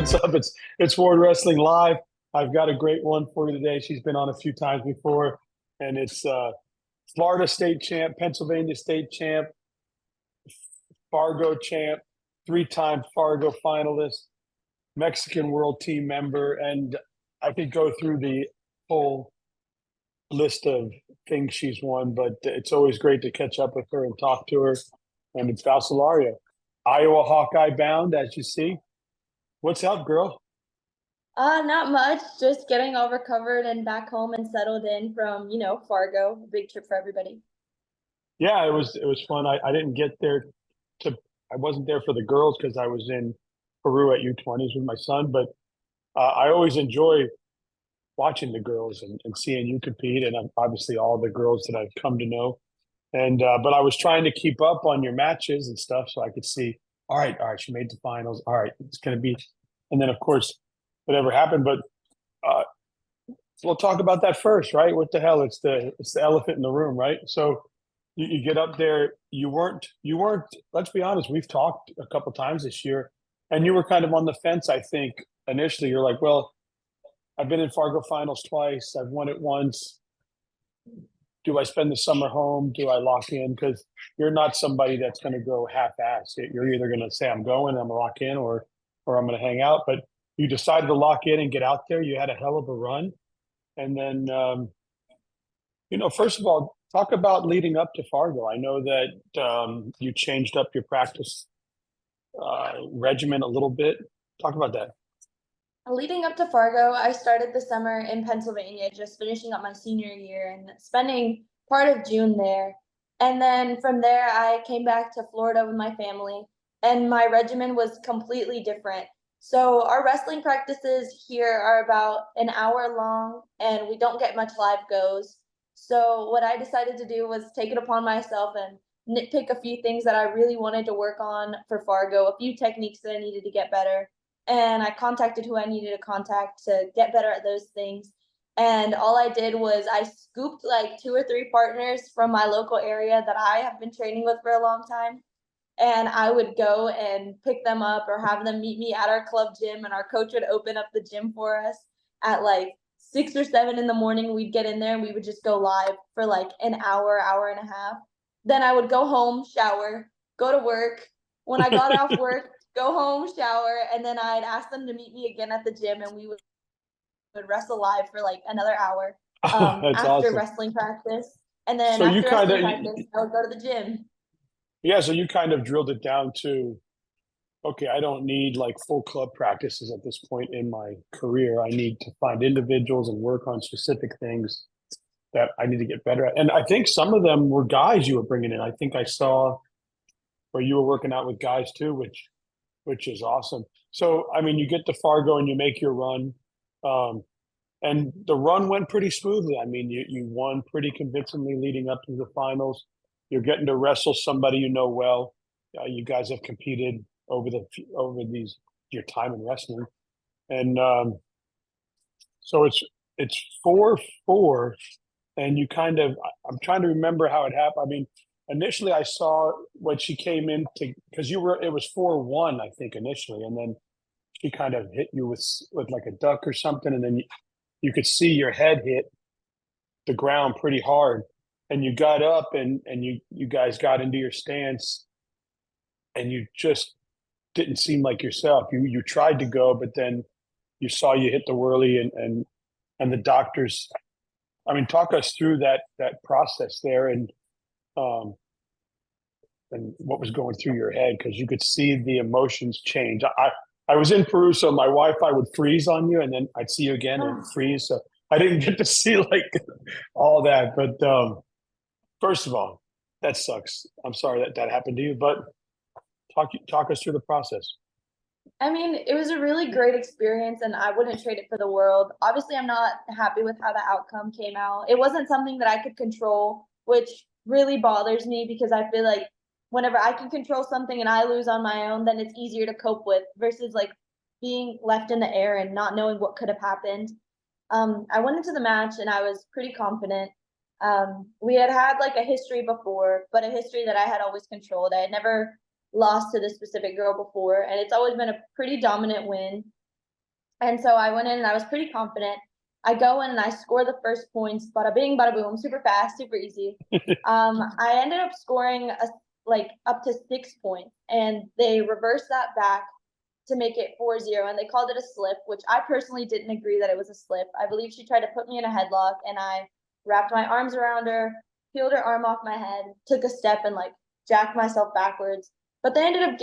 What's up? It's Ward Wrestling Live. I've got a great one for you today. She's been on a few times before, and it's Florida State champ, Pennsylvania State champ, Fargo champ, three-time Fargo finalist, Mexican World Team member, and I could go through the whole list of things she's won, but it's always great to catch up with her and talk to her. And it's Val Solorio, Iowa Hawkeye bound, as you see. What's up, girl? Not much. Just getting all recovered and back home and settled in from, Fargo. A big trip for everybody. Yeah, it was fun. I didn't get there I wasn't there for the girls because I was in Peru at U20s with my son, but I always enjoy watching the girls and seeing you compete, and obviously all the girls that I've come to know. And but I was trying to keep up on your matches and stuff so I could see, all right, she made the finals. All right, it's going to be, and then of course, whatever happened. But we'll talk about that first, right? What the hell? It's the elephant in the room, right? So you get up there. You weren't. Let's be honest. We've talked a couple times this year, and you were kind of on the fence. I think initially you're like, well, I've been in Fargo finals twice. I've won it once. Do I spend the summer home? Do I lock in? Because you're not somebody that's going to go half-assed. You're either going to say, I'm going, I'm going to lock in, or I'm going to hang out. But you decided to lock in and get out there. You had a hell of a run. And then, first of all, talk about leading up to Fargo. I know that you changed up your practice regimen a little bit. Talk about that. Leading up to Fargo, I started the summer in Pennsylvania, just finishing up my senior year and spending part of June there. And then from there, I came back to Florida with my family, and my regimen was completely different. So our wrestling practices here are about an hour long, and we don't get much live goes. So what I decided to do was take it upon myself and nitpick a few things that I really wanted to work on for Fargo, a few techniques that I needed to get better. And I contacted who I needed to contact to get better at those things. And all I did was I scooped like 2 or 3 partners from my local area that I have been training with for a long time. And I would go and pick them up or have them meet me at our club gym, and our coach would open up the gym for us at like 6 or 7 in the morning. We'd get in there and we would just go live for like an hour, hour and a half. Then I would go home, shower, go to work. When I got off work, go home, shower, and then I'd ask them to meet me again at the gym, and we would wrestle live for like another hour That's after awesome. wrestling practice. And then So after wrestling practice, I would go to the gym. Yeah, so you kind of drilled it down to, okay, I don't need like full club practices at this point in my career. I need to find individuals and work on specific things that I need to get better at. And I think some of them were guys you were bringing in. I think I saw where you were working out with guys too, which is awesome. So, I mean, you get to Fargo and you make your run. And the run went pretty smoothly. I mean, you won pretty convincingly leading up to the finals. You're getting to wrestle somebody you know well. You guys have competed over your time in wrestling, and so it's 4-4, and you kind of. I'm trying to remember how it happened. I mean, initially I saw when she came in because it was 4-1, I think, initially, and then she kind of hit you with like a duck or something, and then you could see your head hit the ground pretty hard, and you got up and you guys got into your stance, and you just didn't seem like yourself. You tried to go, but then you saw you hit the whirly and the doctors. I mean, talk us through that process there and what was going through your head, because you could see the emotions change. I was in Peru, so my Wi-Fi would freeze on you, and then I'd see you again and freeze. So I didn't get to see like all that. But first of all, that sucks. I'm sorry that happened to you. But talk us through the process. I mean, it was a really great experience, and I wouldn't trade it for the world. Obviously, I'm not happy with how the outcome came out. It wasn't something that I could control, which really bothers me, because I feel like whenever I can control something and I lose on my own, then it's easier to cope with versus like being left in the air and not knowing what could have happened. I went into the match and I was pretty confident. We had like a history before, but a history that I had always controlled. I had never lost to this specific girl before, and it's always been a pretty dominant win. And so I went in and I was pretty confident. I go in and I score the first points, bada bing, bada boom, super fast, super easy. I ended up scoring up to 6 points, and they reversed that back to make it 4-0, and they called it a slip, which I personally didn't agree that it was a slip. I believe she tried to put me in a headlock, and I wrapped my arms around her, peeled her arm off my head, took a step, and jacked myself backwards. But they ended up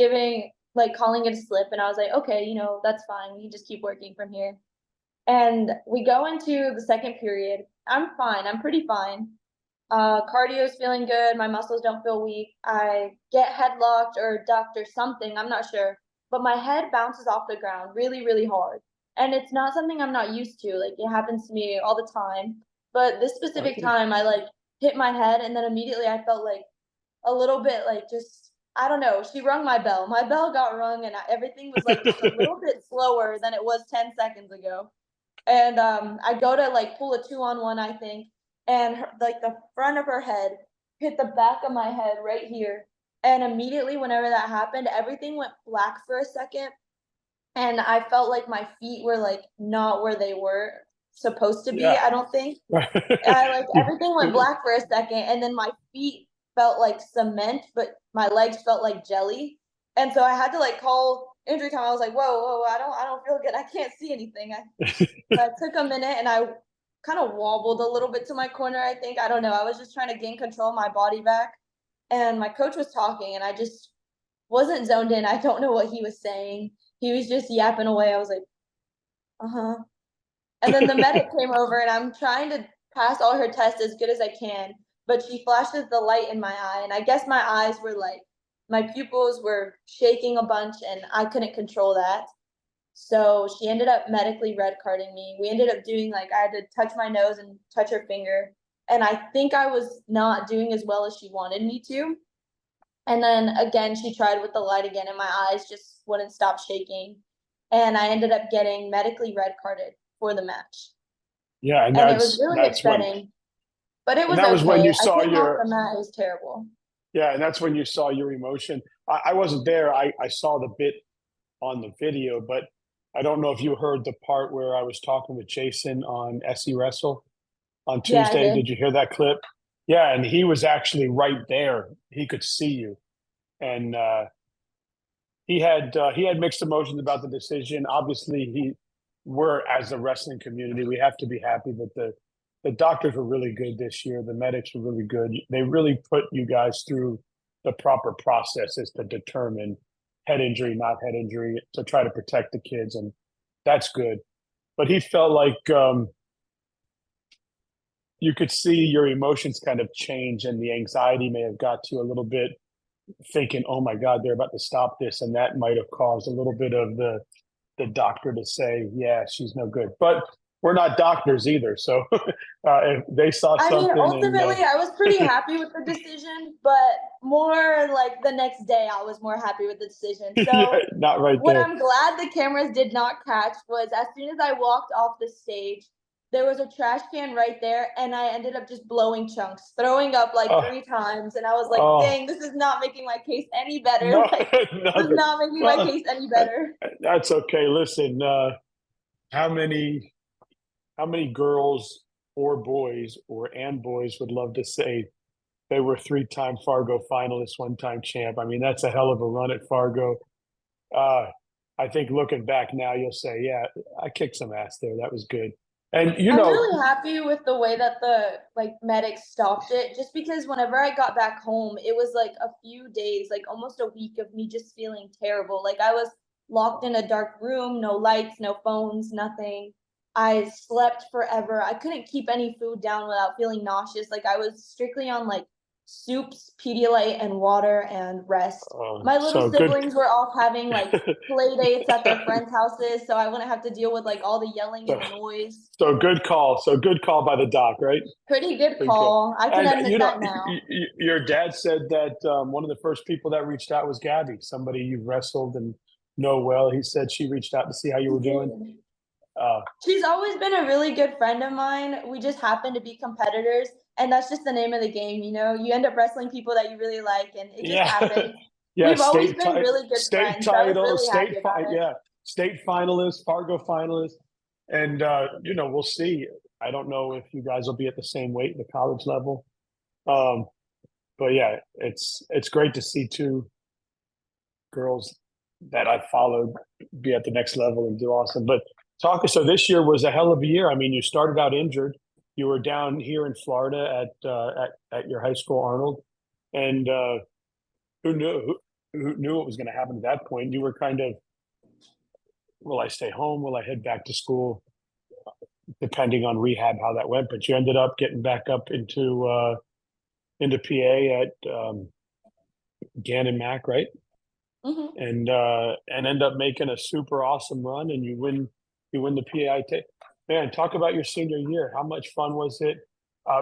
calling it a slip, and I was like, okay, that's fine. We can just keep working from here. And we go into the second period. I'm fine. I'm pretty fine. Cardio's feeling good. My muscles don't feel weak. I get headlocked or ducked or something. I'm not sure. But my head bounces off the ground really, really hard. And it's not something I'm not used to. It happens to me all the time. But this specific time, I hit my head, and then immediately I felt a little bit I don't know. She rung my bell. My bell got rung, and everything was just a little bit slower than it was 10 seconds ago. And I go to pull a 2-on-1, I think, and the front of her head hit the back of my head right here. And immediately, whenever that happened, everything went black for a second, and I felt like my feet were not where they were supposed to be. Yeah. I don't think. Everything went black for a second, and then my feet felt like cement, but my legs felt like jelly. And so I had to call injury time. I was like, whoa, I don't feel good. I can't see anything. I took a minute, and I kind of wobbled a little bit to my corner, I think. I don't know. I was just trying to gain control of my body back. And my coach was talking, and I just wasn't zoned in. I don't know what he was saying. He was just yapping away. I was like, uh-huh. And then the medic came over, and I'm trying to pass all her tests as good as I can. But she flashes the light in my eye, and I guess my eyes were my pupils were shaking a bunch, and I couldn't control that. So she ended up medically red carding me. We ended up doing I had to touch my nose and touch her finger. And I think I was not doing as well as she wanted me to. And then again, she tried with the light again, and my eyes just wouldn't stop shaking. And I ended up getting medically red carded for the match. Yeah, and it was really upsetting. But it was okay. That was when you saw I came off the mat. It was terrible. Yeah, and that's when you saw your emotion. I wasn't there. I saw the bit on the video, but I don't know if you heard the part where I was talking with Jason on SE Wrestle on Tuesday. Yeah, did you hear that clip? Yeah, and he was actually right there. He could see you, and he had mixed emotions about the decision. Obviously, we're as a wrestling community, we have to be happy that the doctors were really good this year. The medics were really good. They really put you guys through the proper processes to determine head injury, not head injury, to try to protect the kids, and that's good. But he felt like you could see your emotions kind of change, and the anxiety may have got to you a little bit, thinking, "Oh my God, they're about to stop this," and that might have caused a little bit of the doctor to say, "Yeah, she's no good." But we're not doctors either, so if they saw something. I mean, ultimately, I was pretty happy with the decision, but more the next day, I was more happy with the decision. So yeah, not right what there. I'm glad the cameras did not catch was as soon as I walked off the stage, there was a trash can right there, and I ended up just blowing chunks, throwing up 3 times, and I was like, dang, this is not making my case any better. No, this is not making my case any better. That's okay. Listen, how many girls or boys and boys would love to say they were 3-time Fargo finalists, 1-time champ? I mean, that's a hell of a run at Fargo. I think looking back now, you'll say, yeah, I kicked some ass there. That was good. And I'm really happy with the way that the medics stopped it, just because whenever I got back home, it was a few days, almost a week of me just feeling terrible. I was locked in a dark room, no lights, no phones, nothing. I slept forever. I couldn't keep any food down without feeling nauseous. I was strictly on soups, Pedialyte, and water and rest. My little siblings were off having play dates at their friends' houses, so I wouldn't have to deal with all the yelling and noise. So good call. So good call by the doc, right? Pretty good call. I can admit that now. Your dad said that one of the first people that reached out was Gabby, somebody you've wrestled and know well. He said she reached out to see how you were doing. She's always been a really good friend of mine. We just happen to be competitors, and that's just the name of the game. You end up wrestling people that you really like, and it just happens. Yeah, we've always been really good state friends. Title, really state fight. Yeah, state finalist, Fargo finalist, and we'll see. I don't know if you guys will be at the same weight at the college level, but yeah, it's great to see two girls that I followed be at the next level and do awesome. But so this year was a hell of a year. I mean, you started out injured. You were down here in Florida at your high school, Arnold, and who knew what was going to happen at that point? You were kind of, will I stay home? Will I head back to school? Depending on rehab, how that went. But you ended up getting back up into PA at Gannon Mack, right? Mm-hmm. And end up making a super awesome run, and you win the PAI. Man, talk about your senior year. How much fun was it?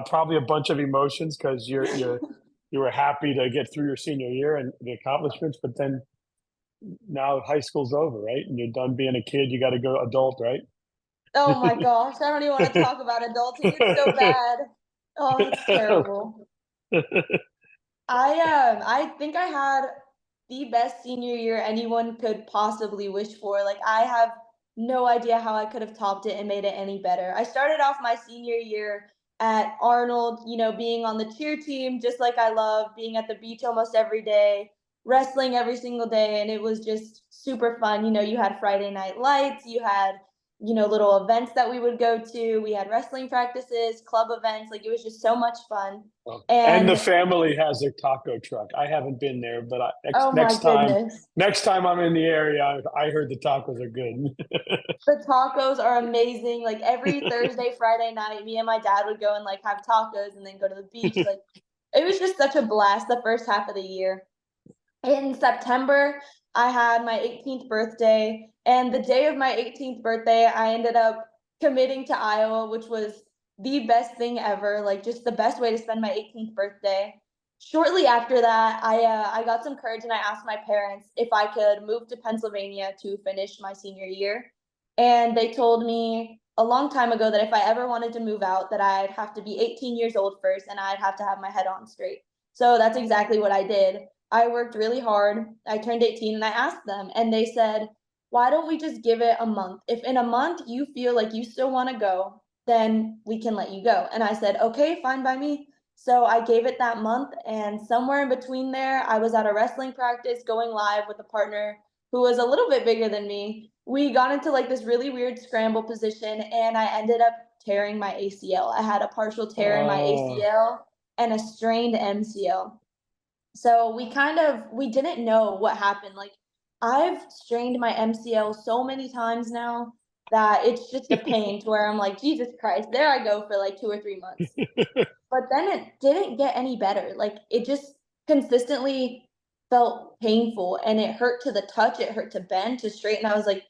Probably a bunch of emotions because you were happy to get through your senior year and the accomplishments, but then now high school's over, right? And you're done being a kid. You got to go adult, right? Oh my gosh, I don't even want to talk about adulting. It's so bad. Oh, it's terrible. I think I had the best senior year anyone could possibly wish for. Like, I have no idea how I could have topped it and made it any better. I started off my senior year at Arnold, being on the cheer team, just like I love being at the beach almost every day, wrestling every single day, and it was just super fun. You had Friday night lights, you had little events that we would go to. We had wrestling practices, club events. Like, it was just so much fun. And the And family has a taco truck. I haven't been there, but oh my goodness. next time I'm in the area, I heard the tacos are good. The tacos are amazing. Like, every Thursday, Friday night, me and my dad would go and like have tacos and then go to the beach. Like, it was just such a blast the first half of the year. In September, I had my 18th birthday, and the day of my 18th birthday, I ended up committing to Iowa, which was the best thing ever, like just the best way to spend my 18th birthday. Shortly after that, I got some courage and I asked my parents if I could move to Pennsylvania to finish my senior year. And they told me a long time ago that if I ever wanted to move out, that I'd have to be 18 years old first and I'd have to have my head on straight. So that's exactly what I did. I worked really hard. I turned 18 and I asked them, and they said, why don't we just give it a month? If in a month you feel like you still want to go, then we can let you go. And I said, okay, fine by me. So I gave it that month, and somewhere in between there, I was at a wrestling practice going live with a partner who was a little bit bigger than me. We got into like this really weird scramble position, and I ended up tearing my ACL. I had a partial tear in my ACL and a strained MCL. So we didn't know what happened. Like, I've strained my MCL so many times now that it's just a pain to where I'm like, Jesus Christ, there I go for like 2 or 3 months. But then it didn't get any better. Like, it just consistently felt painful, and it hurt to the touch, it hurt to bend, to straighten. I was like,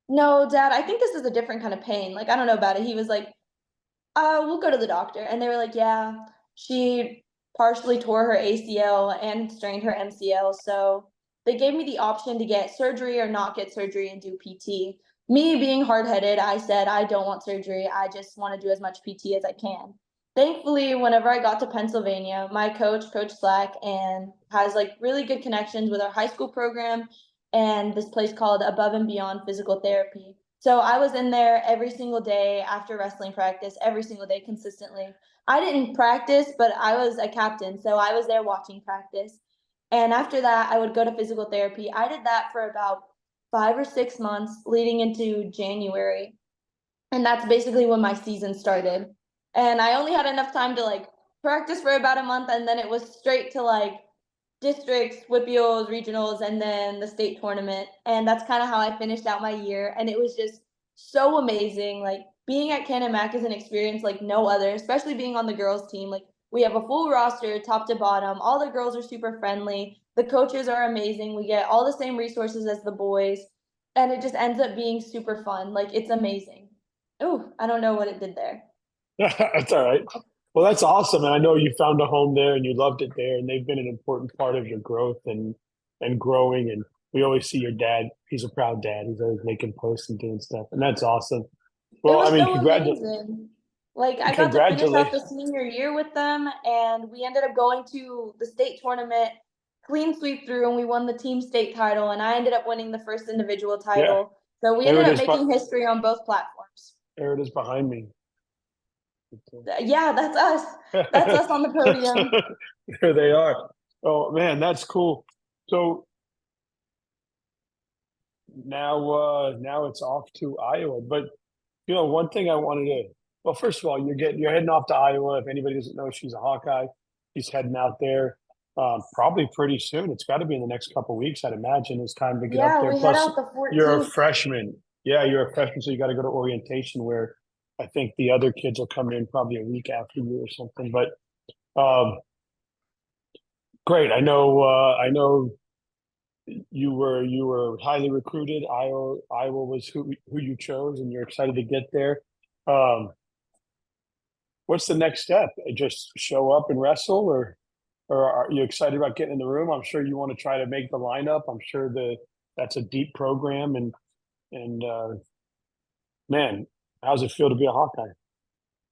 no, Dad, I think this is a different kind of pain. Like, I don't know about it. He was like, we'll go to the doctor. And they were like, yeah, she partially tore her ACL and strained her MCL. So they gave me the option to get surgery or not get surgery and do PT. Me being hard headed, I said, I don't want surgery. I just want to do as much PT as I can. Thankfully, whenever I got to Pennsylvania, my coach, Coach Slack, and has like really good connections with our high school program and this place called Above and Beyond Physical Therapy. So I was in there every single day after wrestling practice, every single day consistently. I didn't practice, but I was a captain, so I was there watching practice. And after that, I would go to physical therapy. I did that for about 5 or 6 months leading into January. And that's basically when my season started. And I only had enough time to like practice for about a month, and then it was straight to like districts, WPOs, regionals, and then the state tournament. And that's kind of how I finished out my year. And it was just so amazing. Like, being at Canon Mac is an experience like no other, especially being on the girls team. Like, we have a full roster, top to bottom. All the girls are super friendly. The coaches are amazing. We get all the same resources as the boys. And it just ends up being super fun. Like, it's amazing. Oh, I don't know what it did there. That's all right. Well, that's awesome. And I know you found a home there and you loved it there, and they've been an important part of your growth and growing. And we always see your dad. He's a proud dad. He's always making posts and doing stuff. And that's awesome. It Well, I was mean, so amazing. Like, I got to finish out the congratulations. senior year with them, and we ended up going to the state tournament, clean sweep through, and we won the team state title, and I ended up winning the first individual Yeah. title. So we There ended it up is. making history on both platforms. There it is behind me. Yeah, that's us. That's us on the podium. There they are. Oh man, that's cool. So now it's off to Iowa. But one thing I wanted to well, first of all, you're heading off to Iowa. If anybody doesn't know, she's a Hawkeye. She's heading out there probably pretty soon. It's got to be in the next couple of weeks, I'd imagine. It's time to get up Yeah, there. we head Plus, out the you're a 14th. freshman. Yeah, you're a freshman, so you got to go to orientation where I think the other kids will come in probably a week after you or something. But great. I know you were highly recruited. Iowa was who you chose, and you're excited to get there. Um, what's the next step? Just show up and wrestle, or are you excited about getting in the room? I'm sure you want to try to make the lineup. I'm sure that's a deep program, and man, how's it feel to be a Hawkeye?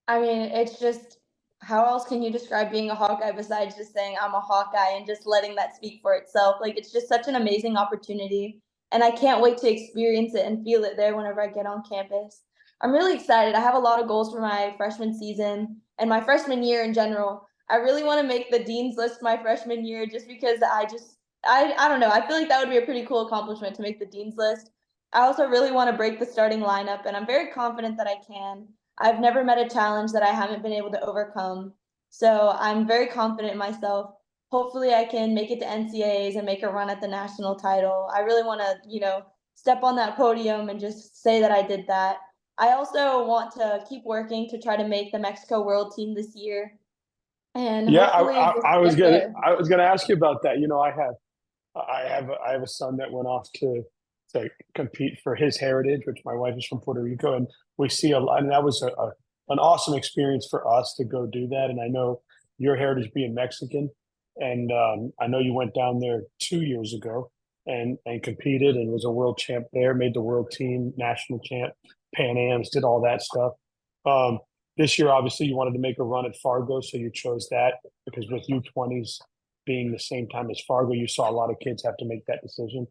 I mean, it's just how else can you describe being a Hawkeye besides just saying I'm a Hawkeye and just letting that speak for itself? Like, it's just such an amazing opportunity. And I can't wait to experience it and feel it there whenever I get on campus. I'm really excited. I have a lot of goals for my freshman season and my freshman year in general. I really want to make the dean's list my freshman year just because I don't know. I feel like that would be a pretty cool accomplishment to make the dean's list. I also really want to break the starting lineup, and I'm very confident that I can. I've never met a challenge that I haven't been able to overcome. So I'm very confident in myself. Hopefully I can make it to NCAAs and make a run at the national title. I really want to, step on that podium and just say that I did that. I also want to keep working to try to make the Mexico World Team this year and Yeah, hopefully just I was get gonna there. I was gonna ask you about that. I have a son that went off to compete for his heritage, which my wife is from Puerto Rico, and we see a lot. And that was an awesome experience for us to go do that. And I know your heritage being Mexican, and I know you went down there 2 years ago and competed and was a world champ there, made the world team, national champ, Pan Am's, did all that stuff. Um, this year, obviously, you wanted to make a run at Fargo, so you chose that because with U20s being the same time as Fargo, you saw a lot of kids have to make that decision.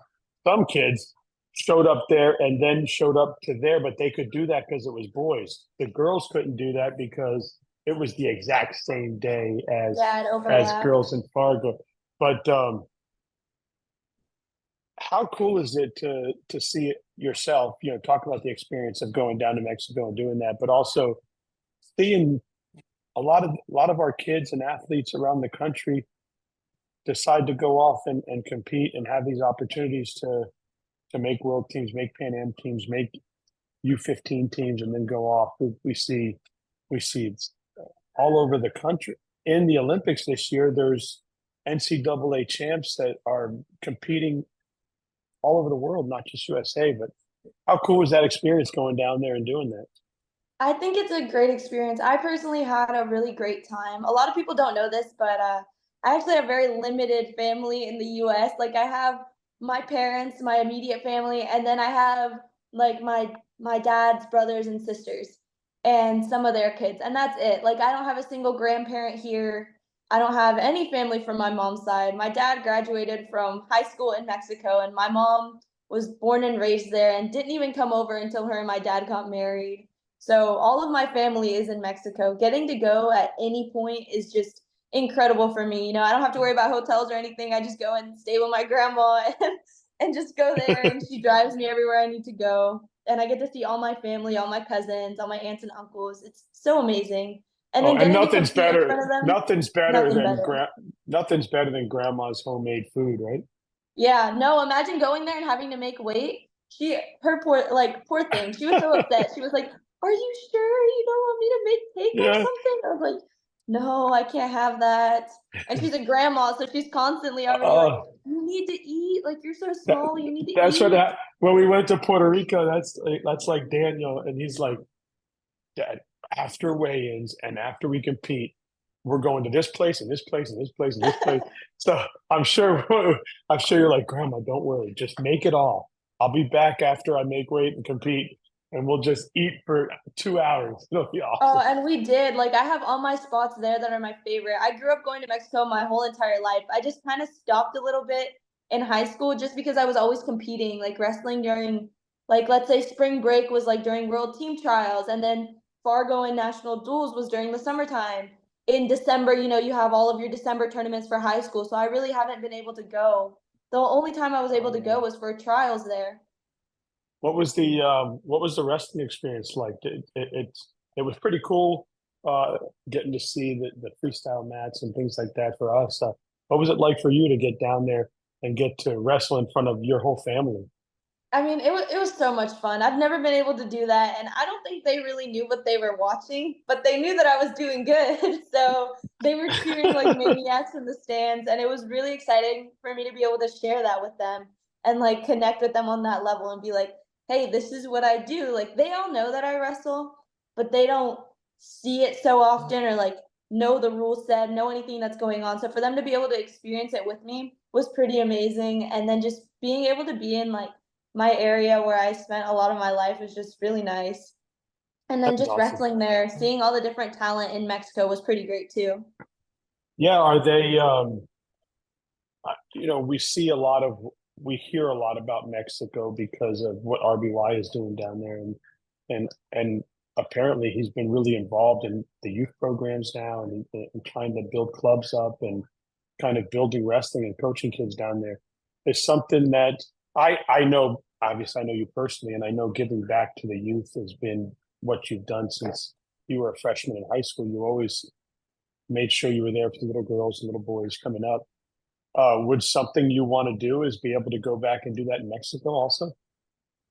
Some kids showed up there and then showed up to there, but they could do that because it was boys. The girls couldn't do that because it was the exact same day Yeah, it as overlapped. girls in Fargo. But how cool is it to see it yourself? Talk about the experience of going down to Mexico and doing that, but also seeing a lot of our kids and athletes around the country decide to go off and compete and have these opportunities to make world teams, make Pan Am teams, make U15 teams, and then go off. We see it's all over the country. In the Olympics this year, there's NCAA champs that are competing all over the world, not just USA. But how cool was that experience going down there and doing that? I think it's a great experience. I personally had a really great time. A lot of people don't know this, but I actually have a very limited family in the US. Like I have my parents, my immediate family, and then I have like my dad's brothers and sisters and some of their kids. And that's it. Like I don't have a single grandparent here. I don't have any family from my mom's side. My dad graduated from high school in Mexico and my mom was born and raised there and didn't even come over until her and my dad got married. So all of my family is in Mexico. Getting to go at any point is just incredible for me. I don't have to worry about hotels or anything. I just go and stay with my grandma and just go there and she drives me everywhere I need to go. And I get to see all my family, all my cousins, all my aunts and uncles. It's so amazing. And Oh, then and getting to compete in front of them, nothing better. nothing's better than grandma's homemade food, right? Yeah, no, imagine going there and having to make weight. Her poor thing. She was so upset. She was like, "Are you sure you don't want me to make cake or Yeah. something?" I was like, "No, I can't have that." And she's a grandma, so she's constantly already like, Oh, "You need to eat. Like you're so that, small. You need to that's what eat." when we went to Puerto Rico. That's like Daniel, and he's like, Dad, after weigh-ins and after we compete, we're going to this place and this place and this place and this place. So I'm sure you're like, Grandma, don't worry, just make it all. I'll be back after I make weight and compete, and we'll just eat for 2 hours. It'll be Oh, awesome. and we did. Like, I have all my spots there that are my favorite. I grew up going to Mexico my whole entire life. I just kind of stopped a little bit in high school just because I was always competing, like wrestling during Like, let's say spring break was like during world team trials, and then Fargo and national duels was during the summertime. In December, you have all of your December tournaments for high school. So I really haven't been able to go. The only time I was able to go was for trials there. What was the wrestling experience like? It was pretty cool getting to see the freestyle mats and things like that for us. What was it like for you to get down there and get to wrestle in front of your whole family? I mean, it was so much fun. I've never been able to do that, and I don't think they really knew what they were watching, but they knew that I was doing good. So they were cheering like maniacs in the stands, and it was really exciting for me to be able to share that with them and like connect with them on that level and be like, "Hey, this is what I do." Like they all know that I wrestle, but they don't see it so often or like know the rule set, know anything that's going on. So for them to be able to experience it with me was pretty amazing, and then just being able to be in like my area where I spent a lot of my life was just really nice. And then That's just awesome. wrestling there, seeing all the different talent in Mexico was pretty great too. Yeah, are they we hear a lot about Mexico because of what RBY is doing down there, and apparently he's been really involved in the youth programs now and trying to build clubs up and kind of building wrestling and coaching kids down there. Is something that I know. Obviously, I know you personally, and I know giving back to the youth has been what you've done since you were a freshman in high school. You always made sure you were there for the little girls and little boys coming up. Would something you want to do is be able to go back and do that in Mexico also?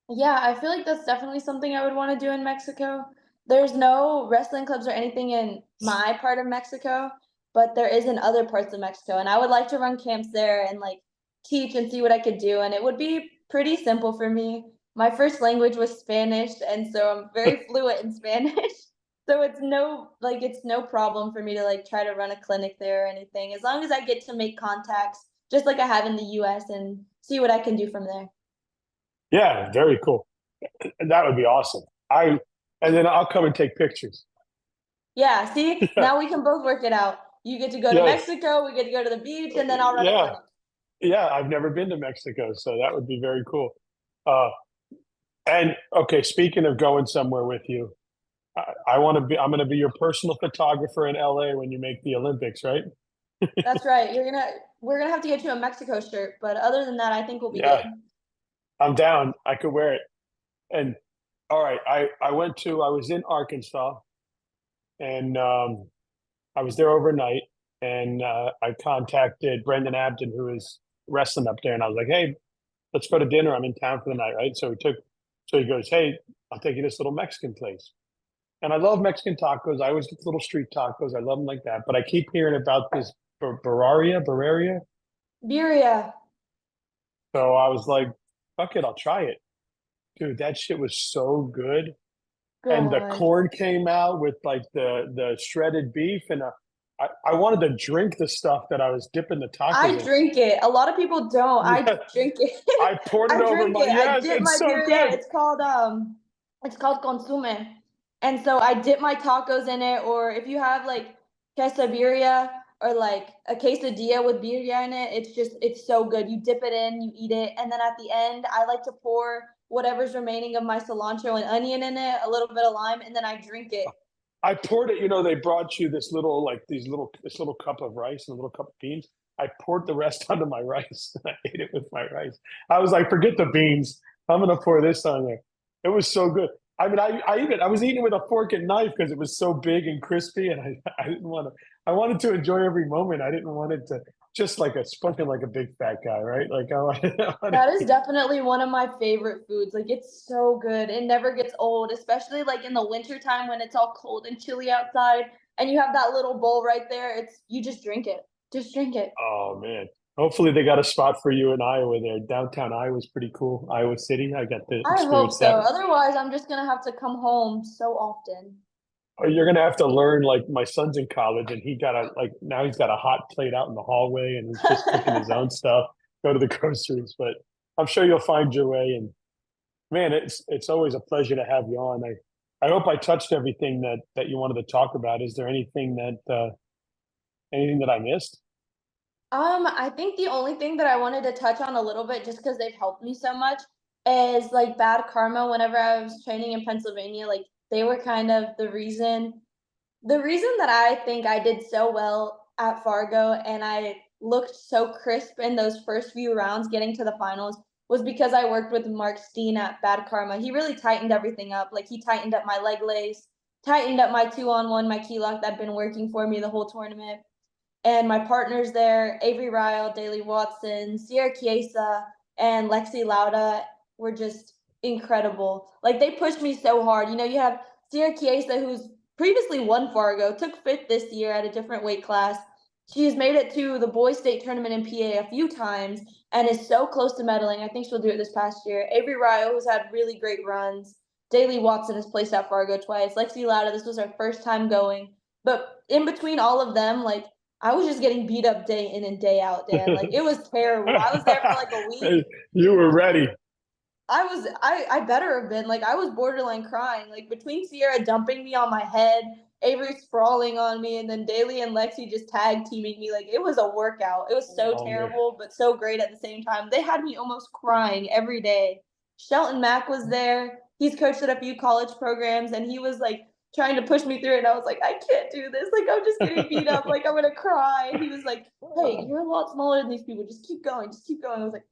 Yeah, I feel like that's definitely something I would want to do in Mexico. There's no wrestling clubs or anything in my part of Mexico, but there is in other parts of Mexico. And I would like to run camps there and like teach and see what I could do. And it would be pretty simple for me. My first language was Spanish, and so I'm very fluent in Spanish. So it's no problem for me to like try to run a clinic there or anything, as long as I get to make contacts just like I have in the US and see what I can do from there. Yeah, very cool. That would be awesome. And then I'll come and take pictures. Yeah, see, now we can both work it out. You get to go to Yes. Mexico, we get to go to the beach, and then I'll run a Yeah. clinic. Yeah. I've never been to Mexico, so that would be very cool. Uh, and okay, speaking of going somewhere with you, I'm going to be your personal photographer in LA when you make the Olympics, right? That's right. We're gonna have to get you a Mexico shirt, but other than that, I think we'll be Yeah, good. I'm down. I could wear it. And all right, I was in Arkansas and I was there overnight and I contacted Brendan Abden, who is wrestling up there. And I was like, hey, let's go to dinner. I'm in town for the night, right? So he goes, hey, I'll take you to this little Mexican place. And I love Mexican tacos. I always get little street tacos. I love them like that. But I keep hearing about this Bavaria. Birria. So I was like, fuck it, I'll try it. Dude, that shit was so good. And the God. corn came out with like the shredded beef, and I wanted to drink the stuff that I was dipping the tacos I in. drink it. A lot of people don't. I Yeah, drink it. I poured it I over drink my it. I yes, dip it's my so birria. good. It's called consume. And so I dip my tacos in it, or if you have like quesadilla or like a quesadilla with birria in it, it's so good. You dip it in, you eat it, and then at the end, I like to pour whatever's remaining of my cilantro and onion in it, a little bit of lime, and then I drink it. I poured it. They brought you this little cup of rice and a little cup of beans. I poured the rest onto my rice. I ate it with my rice. I was like, forget the beans. I'm gonna pour this on there. It was so good. I mean, I was eating with a fork and knife because it was so big and crispy, and I didn't want to. I wanted to enjoy every moment. I didn't want it to just like a spoken like a big fat guy, right? Like I wanted That is definitely one of my favorite foods. Like it's so good. It never gets old, especially like in the winter time when it's all cold and chilly outside and you have that little bowl right there. It's you just drink it. Just drink it. oh man. Hopefully they got a spot for you in Iowa there. Downtown Iowa is pretty cool. Iowa City. I got to I hope experience so. that. Otherwise, I'm just gonna have to come home so often. You're gonna have to learn. Like my son's in college, and now he's got a hot plate out in the hallway, and he's just cooking his own stuff. Go to the groceries, but I'm sure you'll find your way. And man, it's always a pleasure to have you on. I hope I touched everything that you wanted to talk about. Is there anything that I missed? I think the only thing that I wanted to touch on a little bit, just because they've helped me so much, is like bad karma. Whenever I was training in Pennsylvania, like they were kind of the reason that I think I did so well at Fargo and I looked so crisp in those first few rounds getting to the finals was because I worked with Mark Steen at Bad Karma. He really tightened everything up. Like he tightened up my leg lace, tightened up my 2-on-1, my key lock that had been working for me the whole tournament. And my partners there, Avery Ryle, Daly Watson, Sierra Chiesa, and Lexi Lauda were just incredible. Like they pushed me so hard. You have Sierra Chiesa, who's previously won Fargo, took fifth this year at a different weight class. She's made it to the boys state tournament in PA a few times and is so close to medaling. I think she'll do it this past year. Avery Ryle, who's had really great runs. Daly Watson has placed at Fargo twice. Lexi Lauda, this was her first time going. But in between all of them, like I was just getting beat up day in and day out, Dan. Like it was terrible. I was there for like a week. You were ready. I better have been. Like I was borderline crying. Like between Sierra dumping me on my head, Avery sprawling on me, and then Daly and Lexi just tag teaming me. Like it was a workout. It was so terrible, but so great at the same time. They had me almost crying every day. Shelton Mack was there. He's coached at a few college programs, and he was like trying to push me through it. And I was like, I can't do this. Like I'm just getting beat up. Like I'm gonna cry. And he was like, hey, you're a lot smaller than these people. Just keep going. Just keep going. I was like,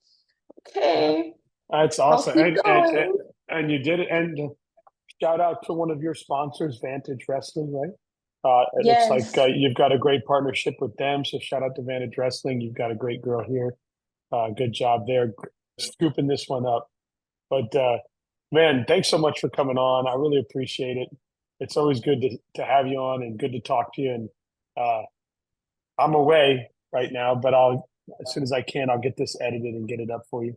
okay. That's I'll awesome. keep going. And you did it. And shout out to one of your sponsors, Vantage Wrestling, right? It looks Yes. like you've got a great partnership with them. So shout out to Vantage Wrestling. You've got a great girl here. Good job there, scooping this one up. But man, thanks so much for coming on. I really appreciate it. It's always good to have you on and good to talk to you. And uh, I'm away right now, but as soon as I can, I'll get this edited and get it up for you.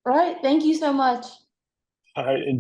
All right. Thank you so much. All right, enjoy.